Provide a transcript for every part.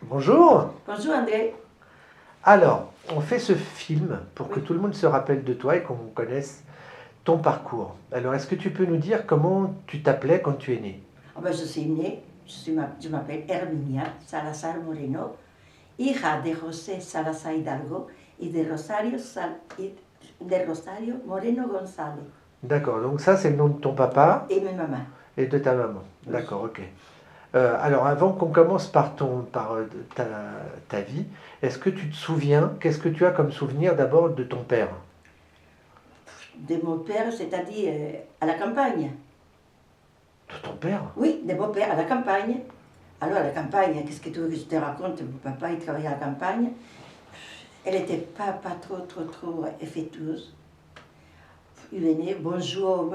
Bonjour. Bonjour André. Alors, on fait ce film pour que tout le monde se rappelle de toi et qu'on connaisse ton parcours. Alors, est-ce que tu peux nous dire comment tu t'appelais quand tu es né? Ah ben, je suis née, je m'appelle Herminia Salazar Moreno, hija de José Salazar Hidalgo y de Rosario Moreno González. D'accord, donc ça c'est le nom de ton papa Et ma maman. et de ta maman. Oui. D'accord, ok. Alors, avant qu'on commence par ta vie, est-ce que tu te souviens, qu'est-ce que tu as comme souvenir d'abord de ton père? De mon père, c'est-à-dire à la campagne. De ton père? Oui, de mon père à la campagne. Alors à la campagne, qu'est-ce que tu veux que je te raconte? Mon papa, il travaillait à la campagne. Elle n'était pas trop affectueuse. Il venait, bonjour,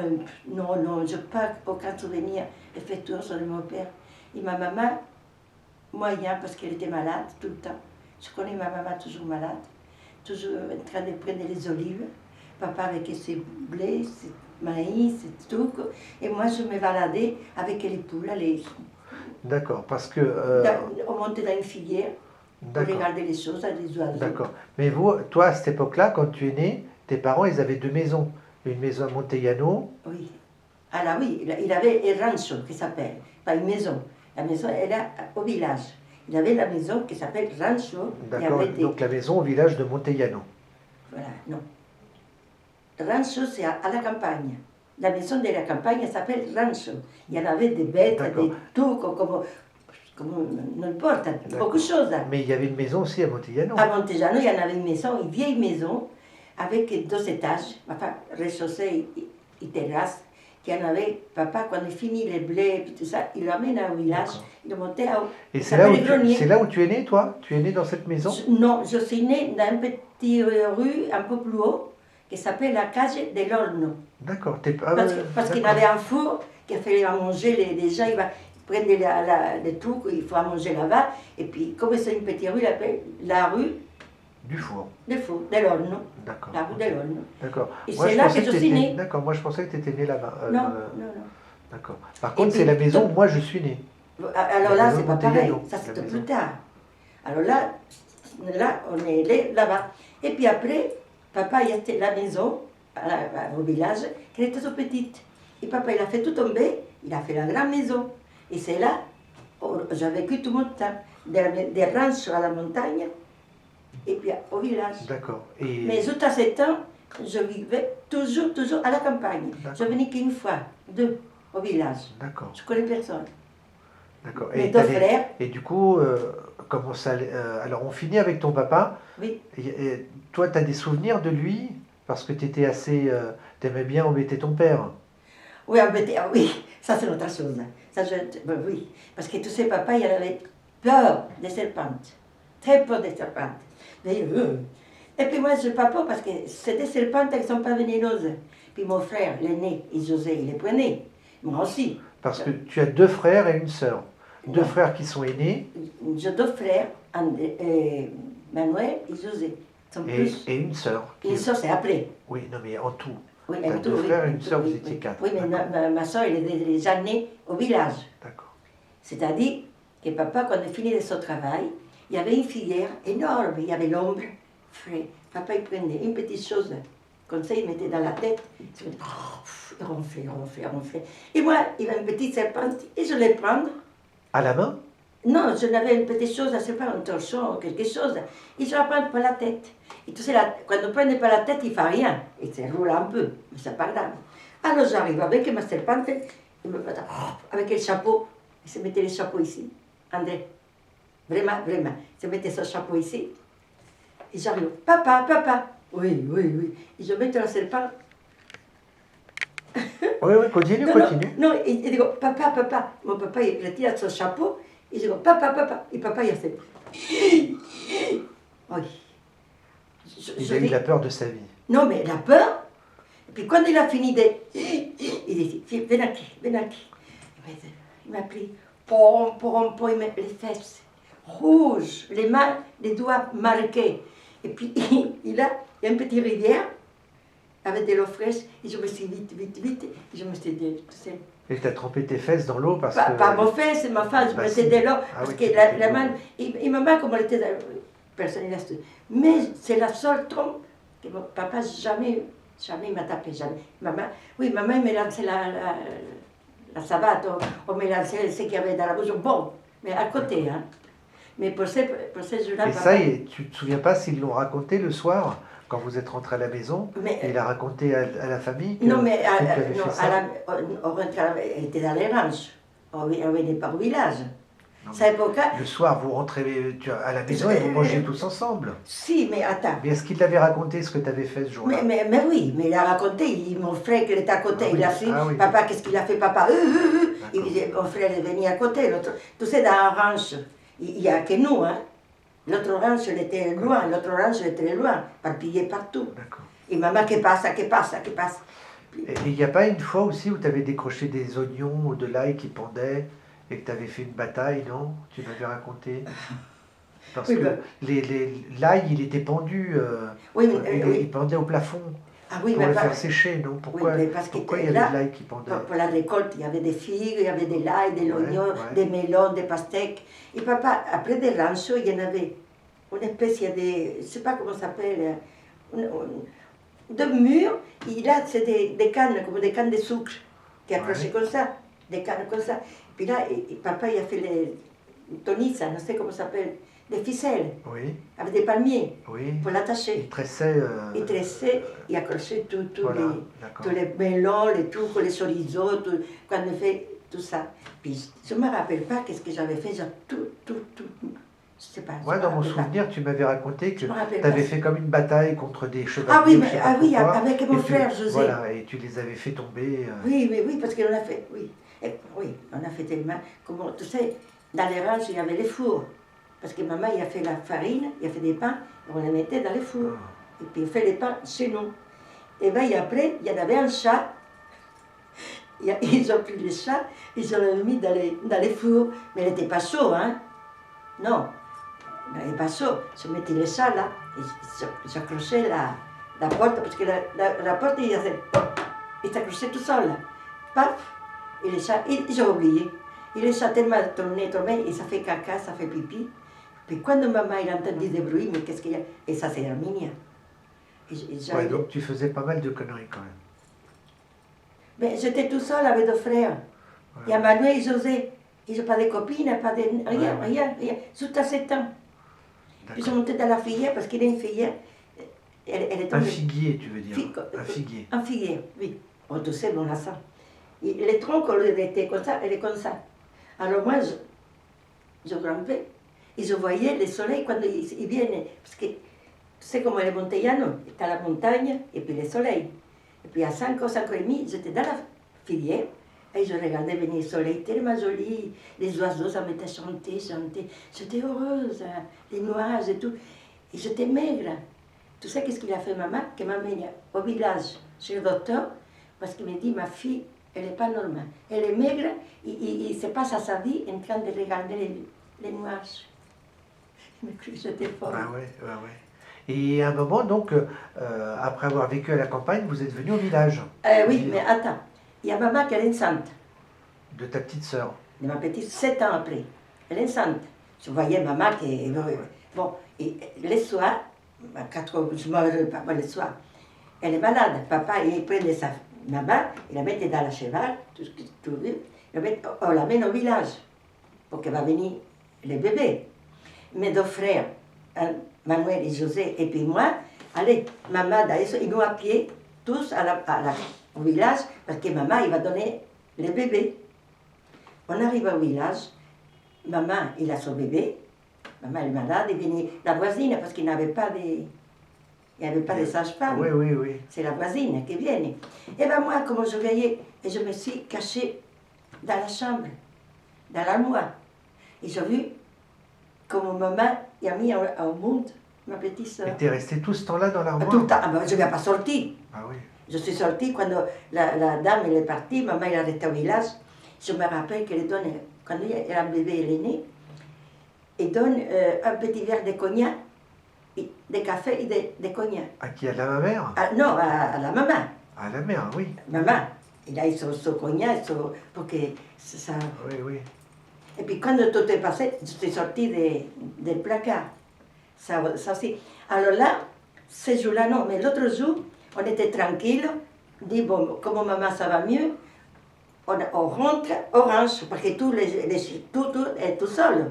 non, je n'ai pas aucun souvenir affectueux sur mon père. Et ma maman, moyen, parce qu'elle était malade tout le temps. Je connais ma maman toujours malade, toujours en train de prendre les olives. Papa avec ses blés, ses maïs, ses trucs. Et moi, je me baladais avec les poules. D'accord, parce que... On montait dans une filière pour d'accord. regarder les choses, les oiseaux. D'accord. Mais vous, toi, à cette époque-là, quand tu es né, tes parents, ils avaient deux maisons. Une maison à Montellano. Oui. Alors oui, il avait un rancho qui s'appelle, pas une maison. La maison, elle est au village. Il avait la maison qui s'appelle rancho. D'accord, donc la maison au village de Montellano. Voilà, non. Rancho, c'est à la campagne. La maison de la campagne s'appelle rancho. Il y en avait des bêtes, des trucs, comme n'importe, beaucoup de choses. Mais il y avait une maison aussi à Montellano. À Montellano, il y en avait une maison, une vieille maison, avec 2 étages, enfin, rez-de-chaussée et terrasse, qu'il y en avait, papa, quand il finit les blés et tout ça, il l'amène au village, il montait à... Et c'est là où tu es né, toi? Tu es né dans cette maison? Non, je suis née dans une petite rue un peu plus haut, qui s'appelle la Cage de l'Orno. D'accord. Parce qu'il avait un four qui fallait manger, les gens, ils prennent des trucs, il faut manger là-bas, et puis, comme c'est une petite rue, il appelle la rue du four. Du four, de l'Orno. D'accord. La rue de l'Orno. D'accord. Et c'est là que je suis née. D'accord, moi je pensais que tu étais né là-bas. Non. D'accord. Par contre, c'est la maison où moi je suis né. Alors là, c'est pas pareil. Ça, c'était plus tard. Alors là, on est là-bas. Et puis après, papa, il y avait la maison au village, qui était toute petite. Et papa, il a fait tout tomber, il a fait la grande maison. Et c'est là où j'ai vécu tout mon temps. Des ranchs à la montagne, et puis au village. D'accord. Mais jusqu'à 7 ans, je vivais toujours à la campagne. Je venais qu'une fois, 2, au village. D'accord. Je connais personne. D'accord. Mes 2 frères. Et du coup, comment ça, alors on finit avec ton papa. Oui. Et toi, tu as des souvenirs de lui? Parce que tu étais assez... t'aimais bien embêter ton père. Oui, oui, ça c'est autre chose. Ça, oui, parce que tu sais, papa, il avait peur des serpentes. Très peur des serpentes. Et puis moi, je n'ai pas peur parce que c'est des serpentes qui ne sont pas vénéneuses. Puis mon frère, l'aîné, et José, il les prenait. Moi aussi. Parce que tu as 2 frères et une sœur. 2 frères qui sont aînés. J'ai 2 frères, Manuel et José. Et une sœur. Une sœur, c'est après. Oui, non, mais en tout. Oui, tu as 2 frères et une sœur, vous étiez 4. Oui, mais ma sœur, elle est déjà née au village. D'accord. C'est-à-dire que papa, quand il finit de son travail, il y avait une filière énorme, il y avait l'ombre, frais. Papa, il prenait une petite chose, comme ça, il mettait dans la tête, il ronflait. Et moi, il y avait une petite serpente, et je l'ai prendre. À la main? Non, je n'avais une petite chose, c'est pas un torchon, quelque chose, et je la prends par la tête. Et tu sais, quand on prend par la tête, il ne fait rien, il se roule un peu, mais c'est pas grave. Alors j'arrive avec ma serpente, avec le chapeau, il se mettait le chapeau ici, André. Vraiment, il se mettait son chapeau ici. Et j'arrive, papa. Oui. Et je mets la serpente. Oui, continue. Non, et il dit, papa. Mon papa, il retire son chapeau. Et je dis, papa. Et papa, il a fait. Oui. Il a peur de sa vie. Non, mais il a peur. Et puis quand il a fini de... Il dit, viens aquí. Il m'a pris, il met les fesses rouges, les mains, les doigts marqués. Et puis il y a une petite rivière avec de l'eau fraîche. Et je me suis vite. Et je me suis dit, tu sais, Et tu as trempé tes fesses dans l'eau parce que... Pas mon fils, ma femme, je Bah, mettais si. de l'eau, Ah parce oui, que tu la mettais de main, l'eau. et maman, comme elle était personne ne reste. Mais c'est la seule trompe que mon papa jamais m'a tapé, jamais. Maman, oui, maman me lançait la savate, ou me lançait ce qu'il y avait dans la bouche, bon, mais à côté, hein. Mais pour ces jours-là, Et papa... ça, tu te souviens pas s'ils l'ont raconté le soir, quand vous êtes rentré à la maison, Mais, il a raconté à la famille que, non, mais que tu avais non, fait ça? on rentrait, elle était dans les ranchs, on venait pas au village. Non, Cette époque-là, le soir, vous rentrez à la maison et vous mangez tous ensemble. si, mais attends. Mais est-ce qu'il t'avait raconté ce que tu avais fait ce jour-là? Mais oui, mais il a raconté, mon frère qui était à côté, Ah oui, il a dit, ah oui. papa, qu'est-ce qu'il a fait, papa? Il disait, mon frère est venu à côté, tu sais, dans un ranch, il n'y a que nous, hein. L'autre ranch, il était loin, l'autre ranch, il était loin, parpillé partout. D'accord. Et maman, que passe, que passe, que passe. Et il n'y a pas une fois aussi où tu avais décroché des oignons ou de l'ail qui pendaient et que tu avais fait une bataille, non? Tu m'avais raconté. Parce Oui, que ben- l'ail, il était pendu, Oui, mais, oui. il pendait au plafond Ah oui, pour mais le pas- faire sécher, non? Pourquoi, mais parce que pourquoi il y avait là, de l'ail qui pendait? pour la récolte, il y avait des figues, il y avait de l'ail, de l'oignon, ouais. des melons, des pastèques. Et papa, après des ranchos, il y en avait une espèce de, je ne sais pas comment ça s'appelle, de murs. Et là, c'est des cannes, comme des cannes de sucre, qui accrochaient comme ça, des cannes comme ça. Puis là, papa, il a fait les tonisa, je ne sais comment ça s'appelle, des ficelles, Oui, avec des palmiers, oui. pour l'attacher. Il tressait. Il tressait, il accrochait Voilà, d'accord. tous les melons, les trucs, les chorizo, tout, quand on fait tout ça. Puis je ne me rappelle pas qu'est-ce que j'avais fait, genre tout. Je sais pas. Moi, je me dans mon rappelle pas. souvenir, tu m'avais raconté que Je me rappelle tu avais pas. fait comme une bataille contre des chevaliers. Ah oui, ou mais, je sais pas oui, pourquoi, avec mon et frère José. Voilà, et tu les avais fait tomber. Oui, parce qu'on a fait, oui. Oui, on a fait tellement, comment, tu sais, dans les ranchs, il y avait les fours. Parce que maman, il a fait la farine, il a fait des pains, et on les mettait dans les fours. Et puis il fait les pains chez nous. Et bien, et après, il y en avait un chat. Ils ont pris les chats, ils l'ont mis dans les fours. Mais il n'était pas chaud, hein. Non, il n'était pas chaud. Ils mettaient les chats là, ils accrochaient la porte, parce que la porte, il s'accrochait tout seul. Là. Paf, et les chats, ils ont oublié. Et les chats tellement tourné, et ça fait caca, ça fait pipi. Puis quand maman il a entendu des bruits, mais qu'est-ce qu'il y a? Et ça, c'est Herminia. Ouais, donc tu faisais pas mal de conneries quand même. Mais j'étais tout seul avec deux frères. Ouais. Il y a Manuel et José. Ils n'ont pas de copines, pas de rien, Ouais. rien. Tout à 7 ans. Ils sont montés dans la filière parce qu'il y a une filière. Elle est Un tombée. figuier, tu veux dire. Un figuier. Un figuier, oui. On tout sait, on a ça. Et les troncs, on les était comme ça, elle est comme ça. Alors moi, je grimpais. Et je voyais le soleil quand il vient. Parce que c'est comme les montagnons. Tu as la montagne et puis le soleil. Et puis à 5 ou 5h30, j'étais dans la filière. Et je regardais venir le soleil, tellement joli. Les oiseaux, ça m'était chanté. J'étais heureuse, hein, les nuages et tout. Et j'étais maigre. Tu sais qu'est-ce qu'il a fait, maman? Qu'il m'a amené au village, chez le docteur, parce qu'il me dit, ma fille, elle n'est pas normale. Elle est maigre, il se passe à sa vie en train de regarder les nuages. Il m'a cru que j'étais folle. Ah ouais. Et à un moment, donc, après avoir vécu à la campagne, vous êtes venu au village. Oui, mais attends. Il y a maman qui est enceinte. De ta petite sœur. De ma petite, 7 ans après. Elle est enceinte. Je voyais maman qui est... Bon, et le soir, à 4 heures, je ne me rappelle pas le soir, elle est malade. Papa, il prenait sa maman, il la mettait dans la cheval, on l'amène au village, pour qu'elle va venir le bébé. Mes deux frères, Manuel et José, et puis moi, allez, maman, ils nous à pied, tous au village, parce que maman, il va donner le bébé. On arrive au village, maman, il a son bébé, maman est malade, il vient la voisine, parce qu'il n'avait pas de sage-femme. Oui. C'est la voisine qui vient. Et bien moi, comme je voyais, je me suis cachée dans la chambre, dans l'armoire. Et j'ai vu comme maman a mis au monde ma petite soeur. Et t'es resté tout ce temps-là dans l'armoire? Tout le temps. Je ne vais pas sortir. Ah oui. Je suis sortie quand la dame elle est partie, maman elle est restée au village. Je me rappelle qu'elle donne, quand un bébé est né, elle donne un petit verre de cognac, de café et de cognac. À qui? À la mère? Non, à la maman. À la mère, oui. Maman. Il a son cognac, pour que ça... Oui, oui. Et puis quand tout est passé, j'étais sortie du placard. Ça aussi. Alors là, ce jour-là, non, mais l'autre jour, on était tranquille. On dit, bon, comme maman, ça va mieux. On rentre, orange, parce que tout est tout seul.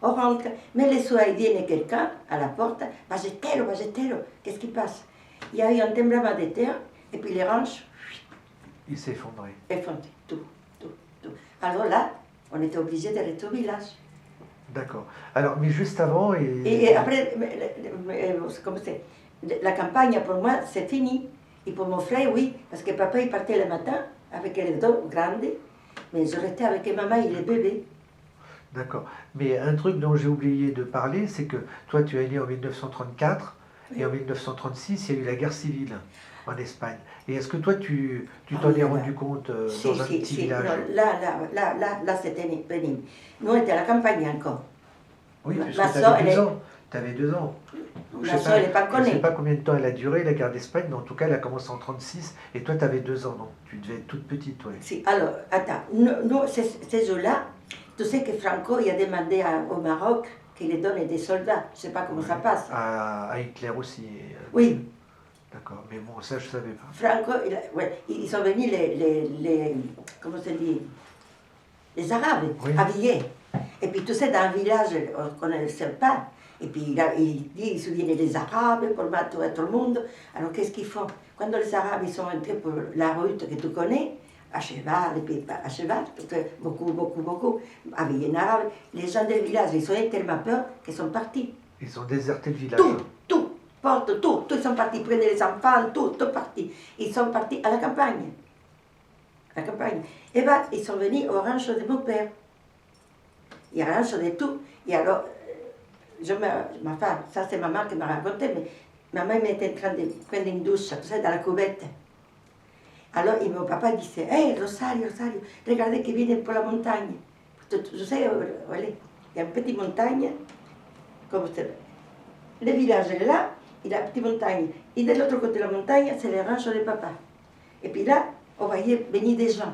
On rentre, mais le soir, il vient quelqu'un à la porte, Bagetero, qu'est-ce qui passe? Il y a eu un tremblement de terre, et puis les ranches, Il s'est effondré. effondré, tout. Alors là, on était obligé de rester au village. D'accord. Alors, mais juste avant... Et après, comme c'est, la campagne, pour moi, c'est fini. Et pour mon frère, oui, parce que papa, il partait le matin avec les deux grandes, mais je restais avec maman et les bébés. D'accord. Mais un truc dont j'ai oublié de parler, c'est que toi, tu es né en 1934 et en 1936, il y a eu la guerre civile en Espagne. Et est-ce que toi, tu t'en es rendu compte dans un petit village? Non, là, c'était pénible. Nous, on était à la campagne encore. Oui, puisque Ma tu soeur, avais 2 ans. Tu avais 2 ans. Donc, Ma soeur, elle n'est pas je ne sais connue. pas combien de temps elle a duré, la guerre d'Espagne, mais en tout cas, elle a commencé en 36 et toi, tu avais 2 ans. Donc, tu devais être toute petite, ouais. Si, alors, attends, nous, ces jours-là, tu sais que Franco, il a demandé au Maroc qu'il donne des soldats. Je ne sais pas comment ça passe. À Hitler aussi. Oui. D'accord, mais bon, ça, je ne savais pas. Franco, ils sont venus comment se dit, les Arabes, Oui. habillés. Et puis, tu sais, dans un village, on ne connaît pas. Et puis, il dit, il se viennent les Arabes pour battre tout le monde. Alors, qu'est-ce qu'ils font? Quand les Arabes ils sont entrés pour la route que tu connais, à cheval, et puis à cheval, beaucoup, habillés en arabe, les gens du village, ils ont eu tellement peur qu'ils sont partis. Ils ont déserté le village. Tout, ils sont partis, prendre les enfants, tout parti. Ils sont partis à la campagne. Et bien, ils sont venus au rancho de mon père. Il y a un rancho de tout. Et alors, ma femme, ça c'est maman qui m'a raconté, mais maman était en train de prendre une douche, tu sais, dans la cuvette. Alors, et mon papa disait, hey, Rosario, regardez qui viennent pour la montagne. Je sais, il y a une petite montagne, comme le village est là, il y a une petite montagne. Et de l'autre côté de la montagne, c'est le rancho de papa. Et puis là, on voyait venir des gens.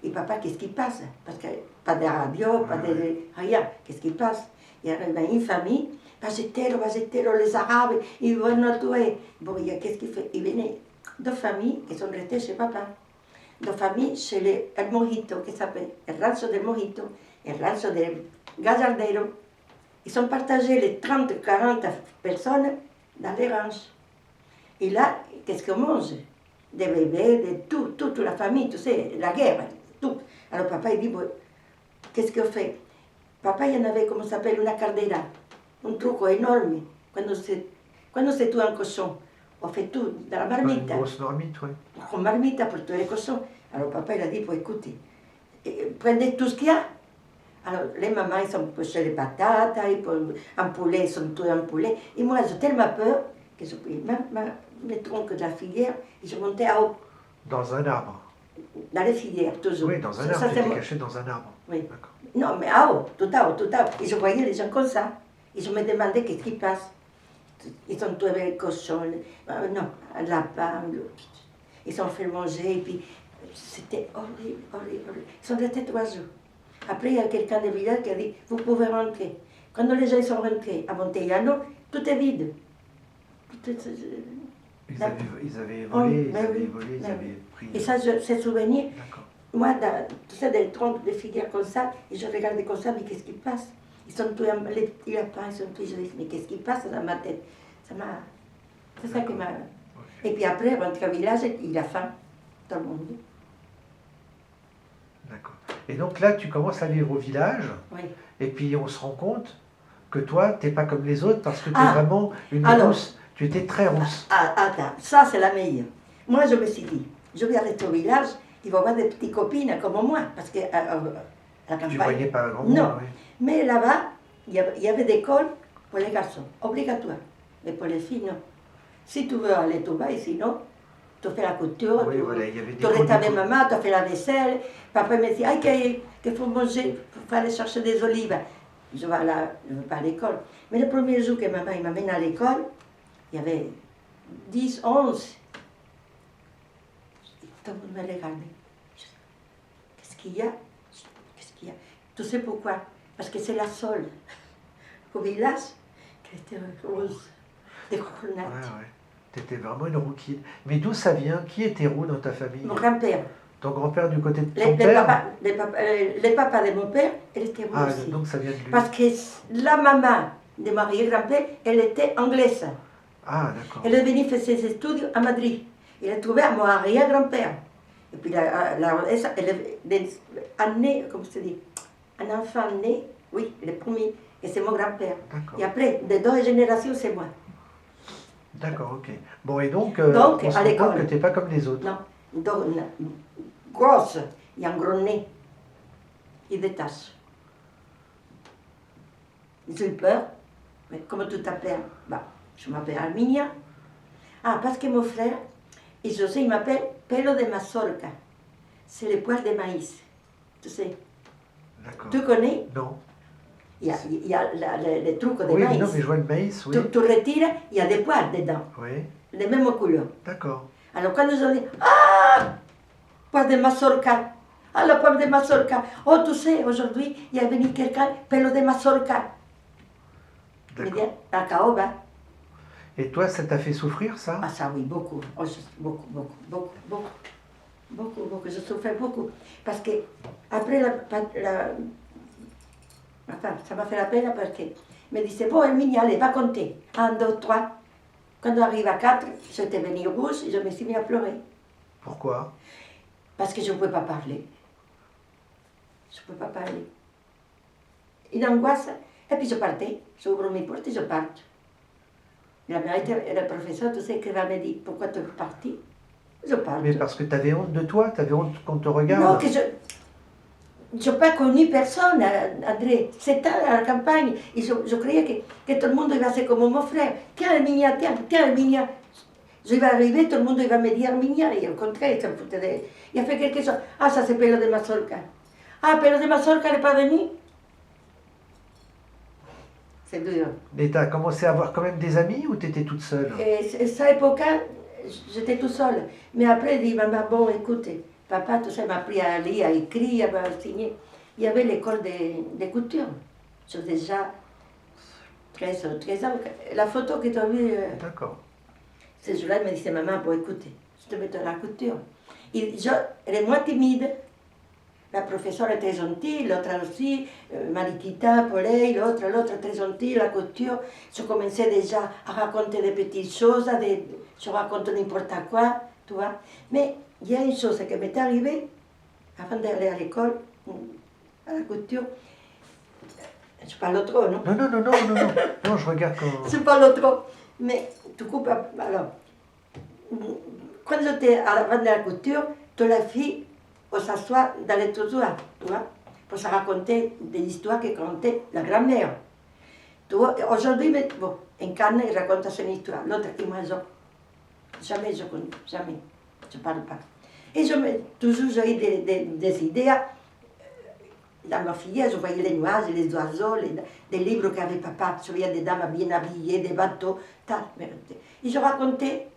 Et papa, qu'est-ce qui passe? Parce que pas de radio, pas de rien. Qu'est-ce qui passe? Il y avait une famille, Bagetero, les Arabes, ils vont nous tuer. Bon, qu'est-ce qu'il fait? Il venait 2 familles qui sont restées chez papa. 2 familles chez el Mojito, qui s'appelle el rancho del Mojito, el rancho del Gallardero. Ils ont partagé les 30-40 personnes dans les ranchs. Et là, qu'est-ce qu'on mange? Des bébés, de tout, toute la famille, tu sais, la guerre, tout. Alors papa, il dit, bon, qu'est-ce qu'on fait? Papa, il y en avait, comment ça s'appelle, una caldera, un truc énorme. Quand c'est tout un cochon, on fait tout dans la marmite. Une grosse marmite, oui. Une marmite pour tous les cochons. Alors papa, il a dit, bon, écoutez, prenez tout ce qu'il y a. Alors les mamans, ils ont poché les patates, un poulet, ils sont tous un poulet. Et moi, j'ai tellement peur que je pris mes troncs de la filière et je montais à haut. Dans un arbre. Dans les filières, toujours. Oui, dans un arbre, tu étais caché dans un arbre. Oui. D'accord. Non, mais à haut, tout à haut. Et je voyais les gens comme ça. Et je me demandais qu'est-ce qui passe. Ils ont tué les cochons, non, un lapin. Ils ont fait manger, et puis c'était horrible. Ils sont restés 3 jours. Après, il y a quelqu'un du village qui a dit, vous pouvez rentrer. Quand les gens sont rentrés à Montellano, tout est vide. Ils avaient volé, ils avaient pris... Et ça, ces souvenirs, D'accord. moi, tu sais, des troncs de figuières comme ça, et je regardais comme ça, mais qu'est-ce qui passe? Ils sont tous, les petits lapins, ils sont tous, je dis, mais qu'est-ce qui passe dans ma tête? C'est ça qui m'a... Okay. Et puis après, rentrer au village, il a faim, tout le monde. D'accord. Et donc là, tu commences à vivre au village, oui. Et puis on se rend compte que toi, tu n'es pas comme les autres, parce que tu es vraiment une rousse. Tu étais très rousse. Attends, ça c'est la meilleure. Moi, je me suis dit, je vais arrêter au village, il va y avoir des petites copines comme moi, parce que à la campagne... Tu ne voyais pas grand monde, non. Oui. Mais là-bas, il y avait des écoles pour les garçons, obligatoire. Mais pour les filles, non. Si tu veux aller, tu vas, et sinon, tu fais la couture, oui, tu restes avec maman, tu fais la vaisselle. Papa me dit, ah, qu'il faut manger, il faut aller chercher des olives. Je ne vais pas à l'école. Mais le premier jour que maman m'amène à l'école, il y avait 10, 11. Tout le monde me regardait. qu'il y a? Qu'est-ce qu'il y a? Tu sais pourquoi? Parce que c'est la seule au village qui était rose, des grenades. Ouais. Tu étais vraiment une rouquine. Mais d'où ça vient? Qui était roux dans ta famille? Mon grand-père. Ton grand-père du côté de Les, ton les père? papas de mon père, elle était roux Ah, aussi. donc ça vient de lui. Parce que la maman de mon arrière-grand-père, elle était anglaise. Ah, d'accord. Elle est venue faire ses études à Madrid. Elle a trouvé mon arrière-grand-père. Et puis, elle est née, comme se dit, un enfant né, oui, le premier, et c'est mon grand-père. D'accord. Et après, de 2 générations, c'est moi. D'accord, ok. Bon, et donc, Donc, on se à rend l'école. compte que tu n'es pas comme les autres. Non, donc, grosse, et un gros nez, et des taches. J'ai eu peur, mais comment tu t'appelles? Bah, je m'appelle Arminia. Ah, parce que mon frère, et José, il m'appelle pelo de mazorca. C'est les poils de maïs. Tu sais, D'accord. tu connais? Non. Il y a les trucs de Oui, maïs. non, mais je vois le maïs, oui. Tu retires, il y a des poils dedans, Oui, les mêmes couleurs. d'accord. Alors quand ils ont dit, ah, poils de mazorca. Ah, le poil de mazorca. Oh, tu sais, aujourd'hui, il y a venu quelqu'un, pelo de mazorca. Il me dit, D'accord. la caoba. Et toi, ça t'a fait souffrir, ça? Ah, ça oui, beaucoup. Oh, beaucoup. Je souffrais beaucoup. Parce que, après enfin, ça m'a fait la peine parce qu'il me disait, bon, Herminia, allez, va compter. 1, 2, 3. Quand on arrive à 4, j'étais venue rouge et je me suis mis à pleurer. Pourquoi? Parce que je ne pouvais pas parler. Je ne pouvais pas parler. Une angoisse. Et puis je partais. J'ouvre mes portes et je pars. La mère et le professeur, tu sais, qui va me dire, pourquoi tu es parti? Je pars. Mais parce que tu avais honte de toi? Tu avais honte qu'on te regarde? Non, que je n'ai pas connu personne, André. C'était à la campagne. Et je croyais que tout le monde iba ser comme mon frère. Tiens, Herminia, tiens, Herminia. Je vais arriver, tout le monde va me dire Herminia. Et au contraire, ça me foutait de... Il a fait quelque chose. Ah, ça c'est Pelo de Mazorca. Ah, Pelo de Mazorca n'est pas venu. C'est dur. Mais tu as commencé à avoir quand même des amis ou tu étais toute seule? Et cette époque, j'étais tout seul. Mais après, il dit, maman, bon, écoute, papa, tout ça m'a appris à lire, à écrire, à signer. Il y avait l'école de couture. J'ai déjà 13 ans. La photo que tu as vue, D'accord. ce jour-là, il me disait, maman, bon, écoute, je te mets dans la couture. Et elle est moins timide. La professeure est très gentille, l'autre aussi, Mariquita, Pauley, l'autre très gentille, la couture. Je commençais déjà à raconter des petites choses, je raconte n'importe quoi, tu vois. Mais il y a une chose qui m'est arrivée, avant d'aller à l'école, à la couture. Je parle trop, non? Non, je regarde quand... Je parle trop. Mais tu coupes, alors, quand j'étais avant de la couture, toute la fille, on s'assoit dans les trottoirs, tu vois, pour se raconter des histoires que contait la grand-mère. Tu vois, aujourd'hui, bon, en Cannes, il raconte son histoire. L'autre, il m'a dit, jamais je compte, jamais, je ne parle pas. Et toujours, j'ai eu des idées. Dans ma fillette, je voyais les nuages, les oiseaux, des livres qu'avait papa. Je voyais des dames bien habillées, des bateaux. Et je racontais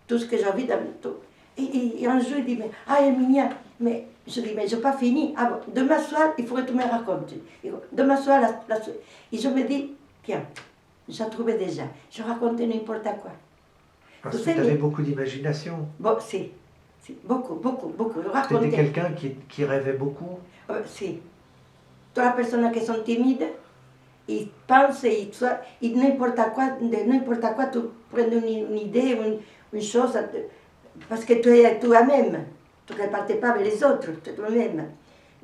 tout ce que j'avais dans tout. Et un jour, il dit, ah, Herminia, mais je dis, mais je n'ai pas fini. Ah, bon, demain soir, il faut que tu me racontes. Demain soir, et je me dis, tiens, j'ai trouvé déjà. Je racontais n'importe quoi. Parce que tu avais beaucoup d'imagination. Bon, si, beaucoup. Tu étais quelqu'un qui rêvait beaucoup. Si. Toutes les personnes qui sont timides, ils pensent, et n'importe quoi, tu prends une idée, une chose, parce que tu es toi-même. Tu ne repartes pas avec les autres, tu es toi-même.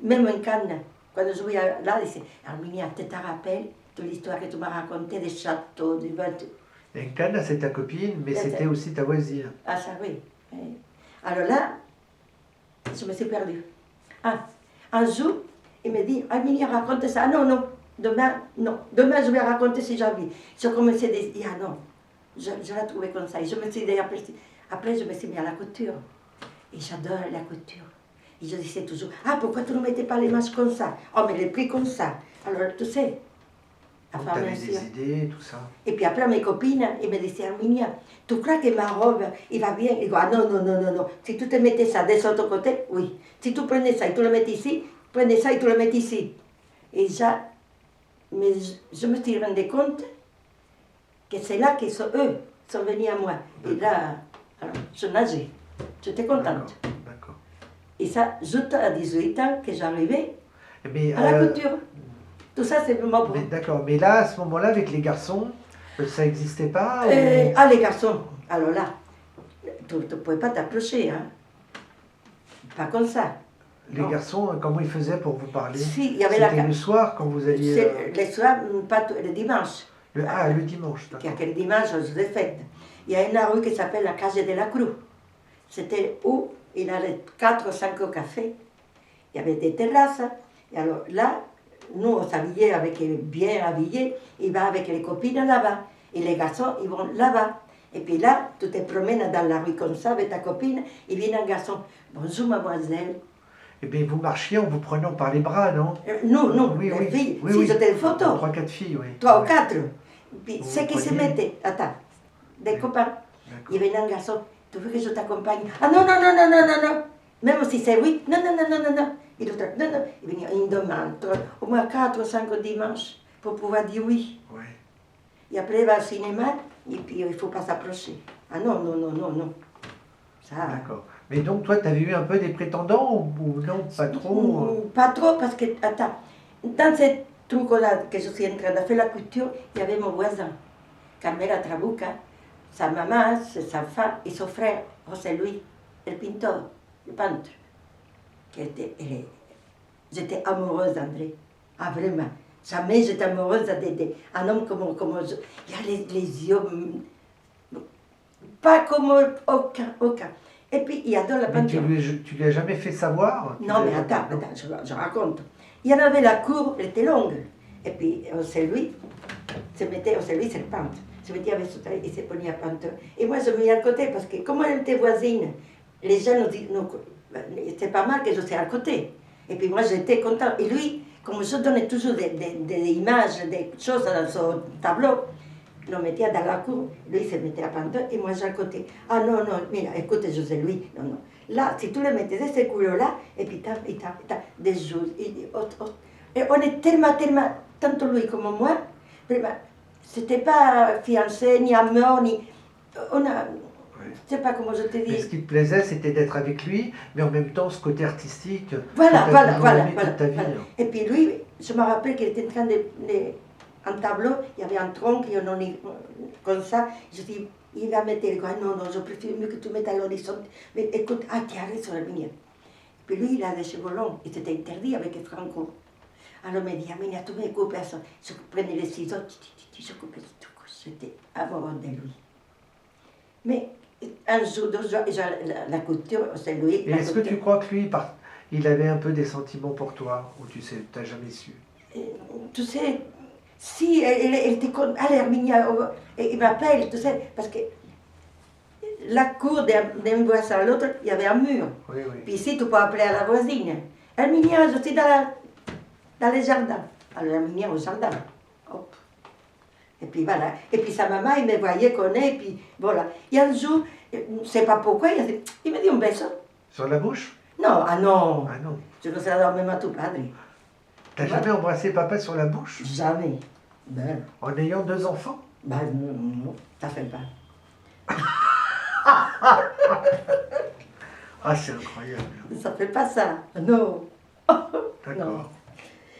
Même en Cannes, quand je vais là, je dis, Arminia, tu te rappelles de l'histoire que tu m'as racontée des châteaux, des bateaux? Et Cannes, c'est ta copine, mais c'était aussi ta voisine. Ah, ça oui. Alors là, je me suis perdue. Ah, un jour, il me dit, Arminia, raconte ça. Ah non, demain, je vais raconter si j'ai envie. Je commençais à dire, ah non, je l'ai trouvé comme ça. Et je me suis dit, après, je me suis mis à la couture. Et j'adore la couture. Et je disais toujours, ah, pourquoi tu ne mettais pas les manches comme ça? Oh, mais les plis comme ça. Alors, tu sais, à Donc, tu avais pharmacie. des idées, tout ça. Et puis après, mes copines, elles me disaient, Arminia, tu crois que ma robe, il va bien? Je dis, ah non, non, non, non, non. Si tu te mettais ça de l'autre côté, oui. Si tu prenais ça et tu le mettais ici, prenez ça et tu le mets ici. Et ça, mais je me suis rendu compte que c'est là qu'ils sont, eux, sont venus à moi. Et là, alors, je nageais. J'étais contente. D'accord. Et ça, juste à 18 ans que j'arrivais Mais, à la couture. Tout ça, c'est vraiment bon. D'accord, mais là, à ce moment-là, avec les garçons, ça n'existait pas Ah, les garçons, alors là, tu ne pouvais pas t'approcher, hein. Pas comme ça. Les Non. garçons, comment ils faisaient pour vous parler? Si, il y avait C'était le soir quand vous alliez... Les soirs, pas le dimanche. le dimanche, d'accord. Car le dimanche, je l'ai fait. Il y a une rue qui s'appelle la Case de la Cruz. C'était où il y avait 4 ou 5 cafés. Il y avait des terrasses. Et alors là, nous, on s'habillait avec bien habillés. Il va avec les copines là-bas. Et les garçons, ils vont là-bas. Et puis là, tu te promènes dans la rue comme ça avec ta copine. Il vient un garçon. Bonjour, mademoiselle. Eh bien, vous marchiez en vous prenant par les bras, non? Non, Oui, les oui. filles. Oui, Si oui. c'était une photo. 3, 4 filles, oui. 3 ou Ouais. 4. Puis Vous ceux qui se preniez. mettaient, attends, des copains. D'accord. Il venait un garçon, tu veux que je t'accompagne? Ah non, non, non, non, non, non, non. Même si c'est oui, non, non, non, non, non, non. Et l'autre, non, non. Il venait une demande, au moins 4 ou 5 dimanches, pour pouvoir dire oui. Ouais. Et après, il va au cinéma, et puis il ne faut pas s'approcher. Ah non, non, non, non, non. Ça. D'accord. Mais donc, toi, tu avais eu un peu des prétendants ou non, pas trop? Pas trop, parce que, attends, dans ce truc-là que je suis en train de faire la couture, il y avait mon voisin, Carmela Trabuca, sa maman, sa femme et son frère, José Luis, le pinteur, le peintre. J'étais amoureuse d'André. Ah, vraiment. Jamais j'étais amoureuse d'un homme comme je. Il a les yeux. Pas comme aucun. Et puis, il adore la Mais peinture. tu lui as jamais fait savoir? Non, mais attends, je raconte. Il y en avait la cour, elle était longue. Et puis, José Luis, c'est le peintre. Se mettait avec son taille et se prenait à peindre. Et moi, je me mis à côté parce que, comme elle était voisine, les gens nous disaient, c'est pas mal que je sois à côté. Et puis moi, j'étais contente. Et lui, comme je donnais toujours des images, des choses dans son tableau, le mettait dans la cour, lui se mettait à peindre et moi, j'ai à côté. Ah non, non, mira, écoute, José Luis, non, non. Là, si tu le mettais de ces couleurs-là, et puis des jours, et on est tellement, tant lui comme moi, vraiment, c'était pas fiancé, ni amour, ni. On a. Je sais pas comment je te dis. Mais ce qui te plaisait, c'était d'être avec lui, mais en même temps, ce côté artistique. Voilà. Toute ta vie. Et puis lui, je me rappelle qu'il était en train un tableau, il y avait un tronc, et on en est comme ça. Je dis, il va mettre le coin. Non, non, je préfère mieux que tu mettes à l'horizon. Mais écoute, tu as raison, Arminia. Puis lui, il a des cheveux longs, et c'était interdit avec Franco. Alors il me dit, Arminia, tu me coupes ça. Je prenais les ciseaux, je coupais tout. J'étais amoureux de lui. Mais un jour, 2 jours, la couture, c'est lui. Et est-ce que tu crois que lui, il avait un peu des sentiments pour toi, ou tu sais, t'as jamais su? Tu sais, si, elle était comme, allez Arminia, il m'appelle, tu sais, parce que la cour d'un voisin à l'autre, il y avait un mur. Oui, oui. Puis ici, tu peux appeler à la voisine. Arminia, je suis dans les jardins. Alors Arminia au jardin. Hop. Et puis voilà. Et puis sa maman, il me voyait connaître, et puis voilà. Et un jour, je ne sais pas pourquoi, il me dit un beso. Sur la bouche? Non, ah non. Ah non. Je ne sais pas même à tout padre. T'as jamais embrassé papa sur la bouche? Jamais. Ben, En ayant 2 enfants? ben non, ça fait pas. Ah, c'est incroyable. Ça fait pas ça. Non. D'accord.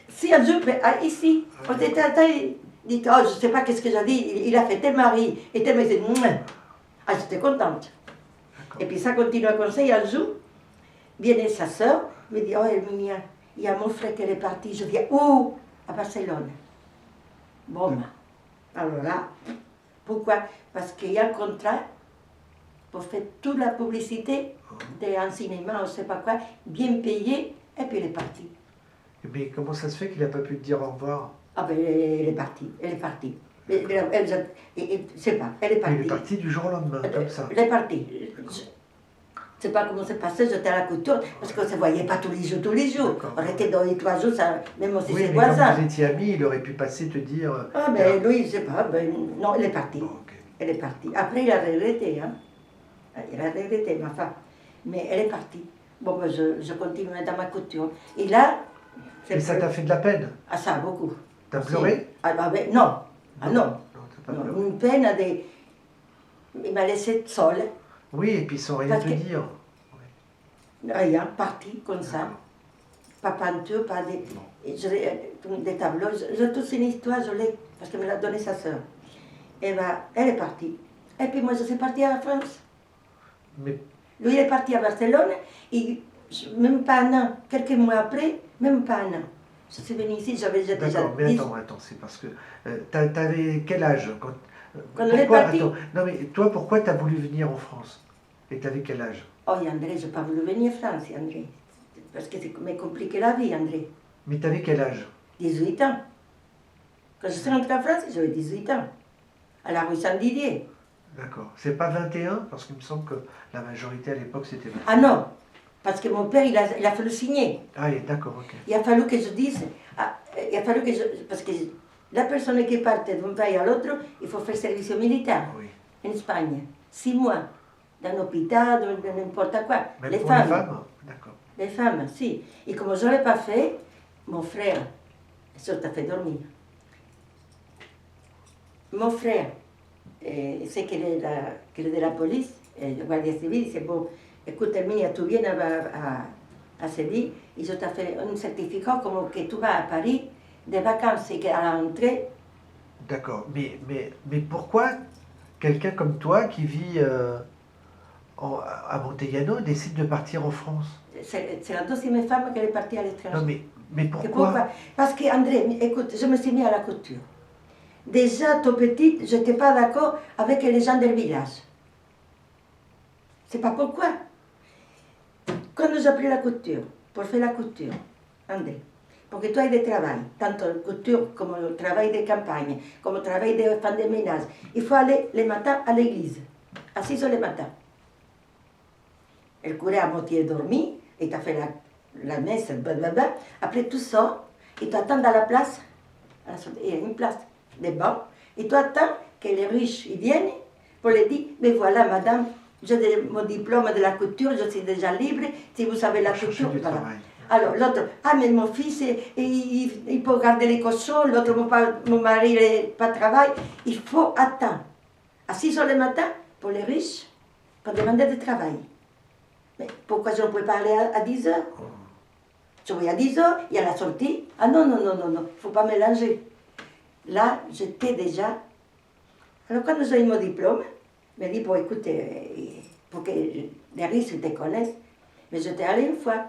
Si un jour, ici, on était à taille, dit, oh, je ne sais pas qu'est-ce que j'ai dit, il a fait tel mari, et tel mari, ah, j'étais contente. Et puis ça continue comme ça, et un jour, vient sa soeur, me dit, oh, Herminia, il y a mon frère qui est parti, je viens, où? À Barcelone. Bon, alors là, pourquoi? Parce qu'il y a un contrat pour faire toute la publicité d'un cinéma, on ne sait pas quoi, bien payé, et puis elle est partie. Mais comment ça se fait qu'il n'a pas pu te dire au revoir? Ah ben elle est partie. Je sais pas, elle est partie. Elle est partie du jour au lendemain, comme ça. Elle est partie. sais pas comment c'est passé, j'étais à la couture, parce qu'on ne se voyait pas tous les jours, tous les jours. D'accord. On était dans les 3 jours, ça, même si Oui, c'est mais voisin. comme vous étiez amis, il aurait pu passer te dire. Ah, ben lui, je sais pas, ben, non, elle est partie. Bon, ok. Elle est partie. Après, il a regretté, hein. Il a regretté, ma femme. Mais elle est partie. Bon, ben, je continue dans ma couture. Et là, Et ça t'a fait de la peine? Ah, ça, beaucoup. T'as Si. pleuré? Ah, bah, ben, non. Ah, non. Non, t'as pas Non, pleuré. une peine des... Il m'a laissé seule, Oui, et puis sans rien Parce te que- dire. rien, parti comme ça. D'accord. Pas peinture, pas des, Bon. et des tableaux. Je toute une histoire, je l'ai, parce qu'elle me l'a donné sa sœur. Et ben, elle est partie. Et puis moi, je suis partie à la France. Mais Lui, il est parti à Barcelone, et même pas un an, quelques mois après, même pas un an. Je suis venue ici, j'avais déjà d'accord, mais 10. attends, c'est parce que t'avais quel âge Quand elle est pourquoi, partie. attends, non mais toi, pourquoi t'as voulu venir en France? Et t'avais quel âge? Oh, André, je n'ai pas voulu venir en France, André. Parce que c'est compliqué la vie, André. Mais t'avais quel âge? 18 ans. Quand je suis rentrée en France, j'avais 18 ans. À la rue Saint-Didier. D'accord. C'est pas 21? Parce qu'il me semble que la majorité à l'époque c'était 21. Ah non, parce que mon père, il a fallu signer. Ah, oui, d'accord, ok. Il a fallu que je dise, il a fallu que parce que la personne qui part d'un pays à l'autre, il faut faire service militaire Oui. en Espagne. 6 mois, dans un hôpital, dans n'importe quoi. Même les pour femmes, les femmes? D'accord. les femmes, si. Et comme je ne l'ai pas fait, mon frère, ça t'a fait dormir. Mon frère, c'est qu'il est de la police, le guardia civil, il dit bon, écoute, Herminia, tu viens à Séville, et je t'ai fait un certificat comme que tu vas à Paris, des vacances et qu'à la rentrée. D'accord. Mais pourquoi quelqu'un comme toi qui vit à Montegliano décide de partir en France? C'est la deuxième femme qui est partie à l'étranger. Non, mais Que pourquoi? Parce que, André, écoute, je me suis mis à la couture. Déjà, toute petite, je n'étais pas d'accord avec les gens du village. C'est pas pourquoi. Quand j'ai appris la couture, pour faire la couture, André, pour que tu aies du travail, tant la couture comme le travail de campagne, comme le travail de femme de ménage, il faut aller le matin à l'église, à 6 heures le matin. Le curé a moitié dormi, et tu as fait la messe, blablabla. Après tout ça, et tu attends dans la place, il y a une place, des bancs, et tu attends que les riches ils viennent pour leur dire, mais voilà madame, j'ai mon diplôme de la couture, je suis déjà libre, si vous savez la Pour chercher couture, du voilà. travail. Alors l'autre, ah mais mon fils, il peut garder les cochons, l'autre, mon mari n'a pas de travail, il faut attendre à 6 heures le matin pour les riches, pour demander du travail. Mais pourquoi je ne pouvais pas aller à 10 heures? Je vais à 10 heures, il y a la sortie. Ah non, non, non, non, non, il ne faut pas mélanger. Là, j'étais déjà... Alors quand j'ai eu mon diplôme, je me dis, bon écoute, pour que les riches te connaissent, mais j'étais allée une fois.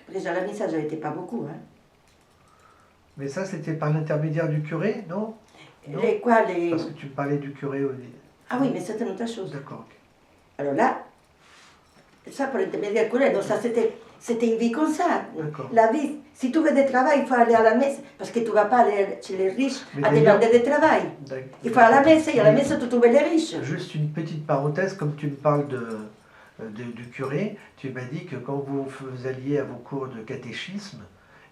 Après, j'ai la ça, je n'étais pas beaucoup. Hein. Mais ça, c'était par l'intermédiaire du curé, non? Non. Les quoi, les... Parce que tu me parlais du curé au début. Ah oui, mais c'était une autre chose. D'accord, ok. Alors là, ça pour l'intermédiaire curé, donc ça c'était une vie comme ça. D'accord. La vie, si tu veux du travail, il faut aller à la messe, parce que tu ne vas pas aller chez les riches Mais à d'ailleurs- demander du travail. D'accord. Il faut à la messe, et à la messe tu trouves les riches. Juste une petite parenthèse, comme tu me parles du curé, tu m'as dit que quand vous alliez à vos cours de catéchisme,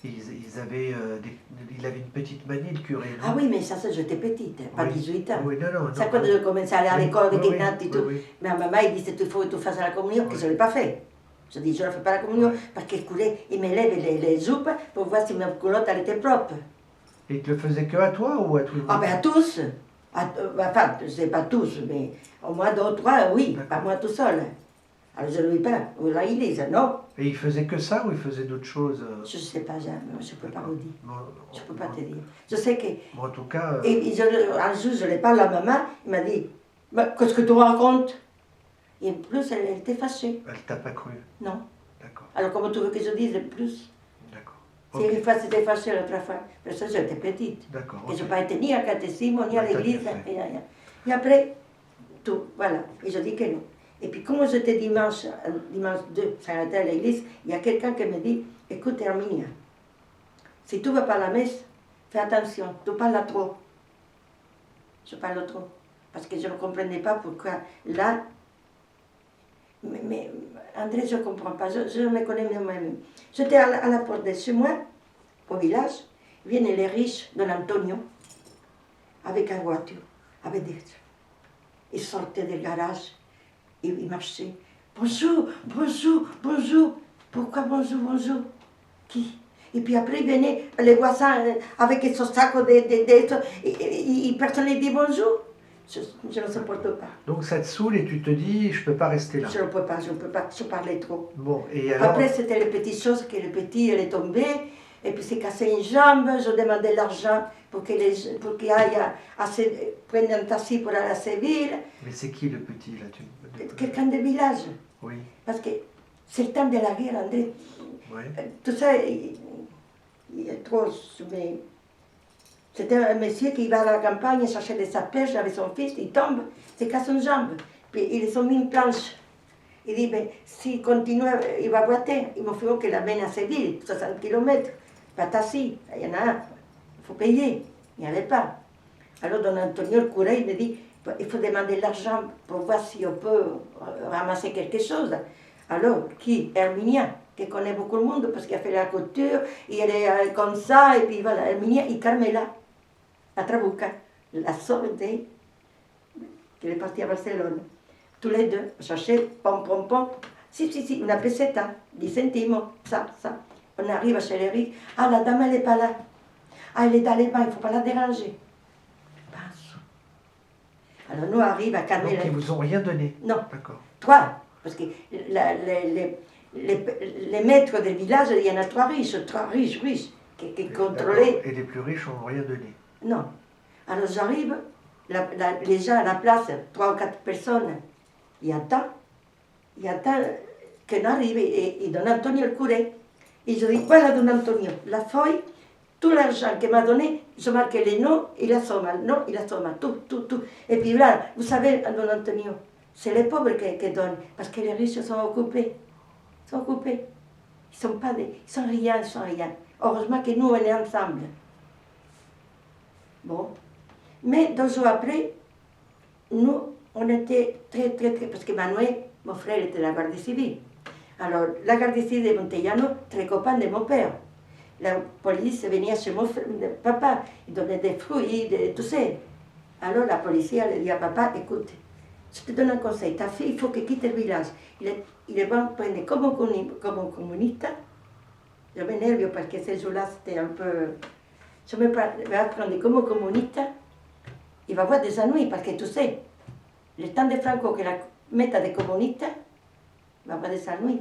il avait une petite manie, le curé, non? Ah oui, mais ça, j'étais petite, pas Oui. 18 ans. Oui, non, non. Ça, non. quand je commençais à aller à Oui, l'école avec oui, les nattes et oui, tout. oui. Mais ma maman, il disait, il faut que tu fasses la communion, que Oui. je ne l'ai pas fait. Je dis, je ne fais pas la communion, Oui. parce que le curé, il me lève les jupes pour voir si ma culotte, elle était propre. Et il te le faisait que à toi ou à tout le monde? Ah ben à tous. Enfin, je ne sais pas tous, mais au moins 2 ou 3, oui, D'accord. pas moi tout seul. Alors je ne lui pas, ou là il dit, non, Et il faisait que ça ou il faisait d'autres choses je ne sais pas jamais, je ne peux pas D'accord. vous dire. Bon, Je ne peux pas te dire. Je sais que, bon, en tout cas, et un jour je lui parle à maman, il m'a dit, mais qu'est-ce que tu racontes? Et en plus, elle était fâchée. elle t'a pas cru. Non. D'accord, Alors comment tu veux que je dise plus? d'accord. Si Ok, une fois c'était fâché, l'autre fois. Mais ça, j'étais petite. d'accord. Et ok. je n'ai pas été ni à catécisme, ni à Ouais, t'as l'église. bien fait. Et après, tout, voilà. Et je dis que non. Et puis, comme j'étais dimanche 2, ça à l'église, il y a quelqu'un qui me dit, écoute, Herminia, si tu ne vas pas à la messe, fais attention, tu parles trop. Je parle trop. Parce que je ne comprenais pas pourquoi là, mais André, je ne comprends pas, je me connais moi-même. J'étais à la porte de chez moi, au village, viennent les riches de l'Antonio, avec une voiture, avec des... Ils sortaient du garage, ils marchaient. Bonjour, bonjour, bonjour. Pourquoi bonjour, bonjour? Qui? Et puis après, venaient les voisins avec ce sac et personne ne dit bonjour. Je ne supporte pas. Donc ça te saoule et tu te dis, je ne peux pas rester là. Je ne peux pas, je parlais trop. Bon, et alors... Après, c'était les petites choses que le petit, il est tombé, et puis s'est cassé une jambe, je demandais l'argent pour qu'il aille prendre un taxi pour aller à Séville. Mais c'est qui le petit là Quelqu'un de village. Oui. Parce que c'est le temps de la guerre, André. Oui. Tout ça, il est trop... Mais c'était un monsieur qui va à la campagne chercher de sa pêche avec son fils, il tombe, se casse une jambe. Puis ils ont mis une planche. Il dit, ben, s'il continue, il va boiter. Il me faut qu'il l'amène à Séville, 60 km. Pas taxi, il y en a un, il faut payer. Il n'y avait pas. Alors Don Antonio, le curé, il me dit, il faut demander l'argent pour voir si on peut ramasser quelque chose. Alors, qui? Herminia, qui connaît beaucoup le monde parce qu'il a fait la couture, et elle est comme ça, et puis voilà, Herminia et Carmela, la Trabuca, la sœur qui est partie à Barcelone. Tous les deux, chercher, pom, pom, pom. Si, una peseta, 10 centimes, ça. On arrive chez les riches. Ah, la dame, elle n'est pas là. Ah, elle est dans les bains, il ne faut pas la déranger. Passe. Alors nous arrivons à Carmela. Donc ils vous ont rien donné? Non. D'accord. 3, parce que les maîtres des villages, il y en a 3 riches, qui contrôlaient. Et les plus riches n'ont rien donné? Non. Alors j'arrive, les gens à la place, 3 ou 4 personnes, il attend qu'on arrive et Don Antonio le curé. Et je dis, voilà Don Antonio, la feuille, tout l'argent qu'il m'a donné, je marque les noms et la somme, tout. Et puis là, vous savez, Don Antonio, c'est les pauvres qui donnent, parce que les riches sont occupés. Ils sont rien. Heureusement que nous, on est ensemble. Bon. Mais 2 jours après, nous, on était très, parce que Manuel, mon frère, était à la Guardia Civile. Alors, la Guardia Civile de Montellano, très copain de mon père. La police venait chez mon papa, il donnait des fruits, tout ça. Alors, la police, elle dit à papa, écoute, je te donne un conseil, ta fille, il faut qu'elle quitte le village. Il est bon prendre comme un communiste. Je m'énerve parce que ce jour-là, c'était un peu... Je vais prendre comme un communiste. Il va avoir des ennuis, parce que tu sais, le temps de Franco que la mette des communistes, il va avoir des ennuis.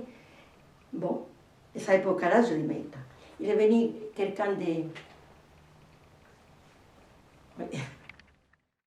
Bon, à cette époque-là, je dis, mais il est venu quelqu'un de...